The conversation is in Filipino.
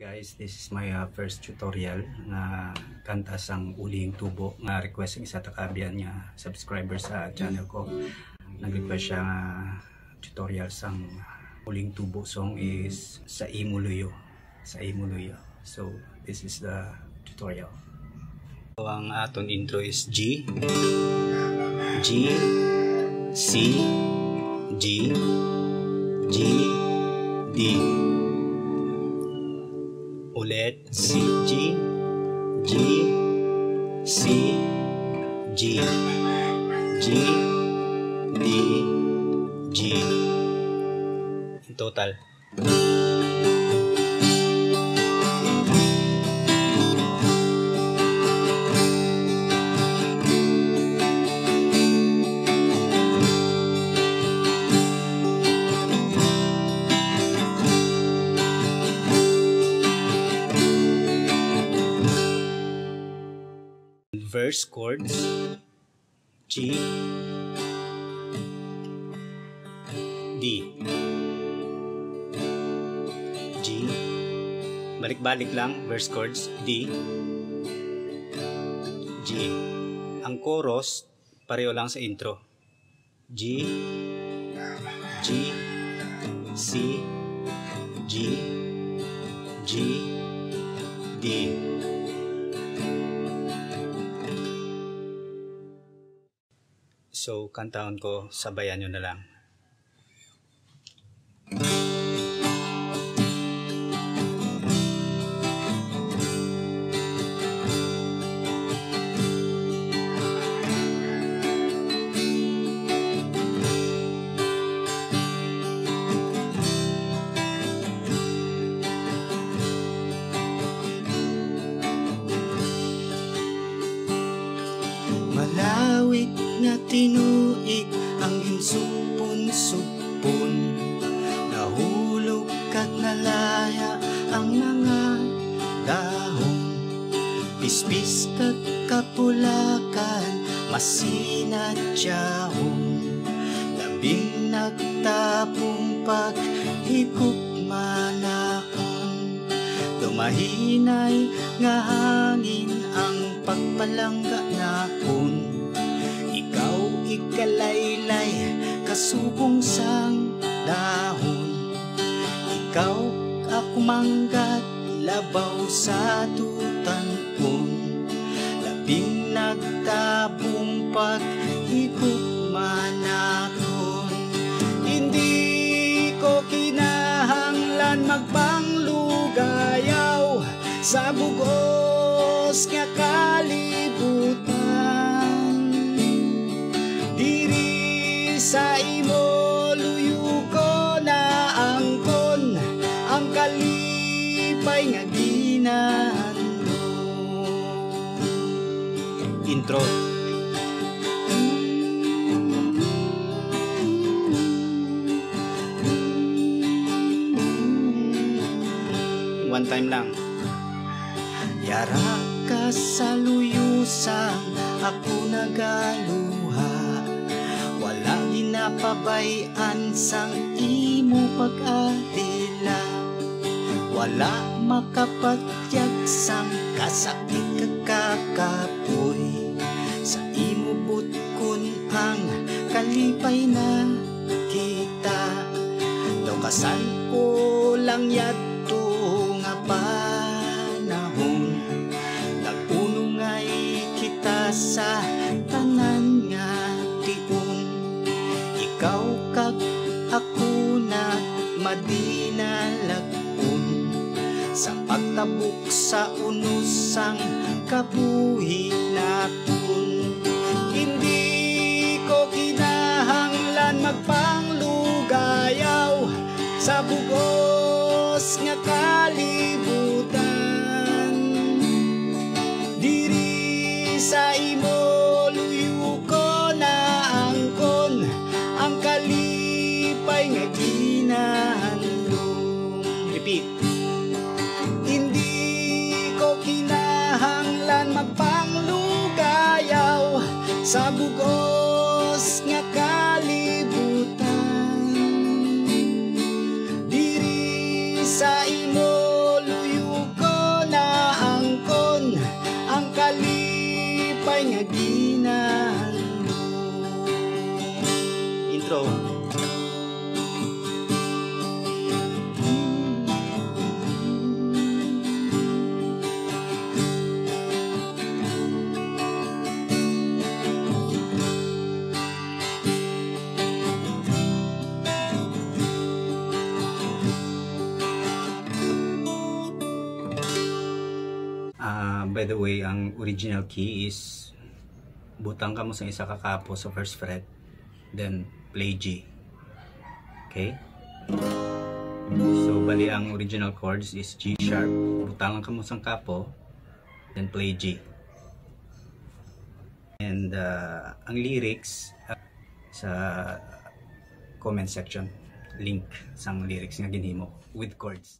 Guys, this is my first tutorial nga kanta sang Uling Tubo nga request ng isa takabian nga subscriber sa channel ko. Nag-request siya nga tutorial sang Uling Tubo song is Sa Imuluyo. Sa Imuluyo. So, this is the tutorial. So, ang aton intro is G, G, C, G, G, D. Ulit C, G, G, C, G, G, D, G. In total. Verse chords G, D, G, balik-balik lang verse chords D, G. Ang chorus pareho lang sa intro G, G, C, G, G, D. So, kantaon ko, sabayan nyo na lang. Malawit nga tinuig ang hinsupon-supon, nahulog kag nalaya ang mga dahon, pispis kag kapulakan masinadyahon, labing nagtapong paghigop manakon, dumahinay nga hangin ang pagpalangga nakon. Ikaw ikalaylay kasubong sang dahon, ikaw ako manggat labaw sa tutankon, labing nagtabong paghigop manakon. Hindi ko kinahanglan magpanglugayaw sa bugos nga kalibutan, diri sa imo luyo ko na angkon ang kalipay nga ginahando. Intro. One time lang. Yara ka sa luyusang ako nagaluha, wala ginapabayan sang imo pag-adila, wala makapatyag sang kasakit kakapoy, sa imo butkon ang kalipay na kita, dokasan ko lang yadto nga panahon, nagpunungay kita sa tanan nga tiun, ikaw kag ako na madinalagpon, sa pagtabok sa unusang kabuhi naton. Hindi ko kinahanglan magpanglugayaw sa bugos nga kalibutan, diri sa imo luyo ko na angkon ang kalipay nga ginahando. Repeat. Hindi ko kinahanglan magpanglugayaw sa bugos nga kalibutan, diri sa imo luyo intro. By the way, ang original key is butang ka mo sa isa ka kapo sa first fret, then play G. Okay? So bali ang original chords is G sharp, butangan ka mo sa kapo, then play G. And ang lyrics sa comment section, link sang lyrics nga ginhimo with chords.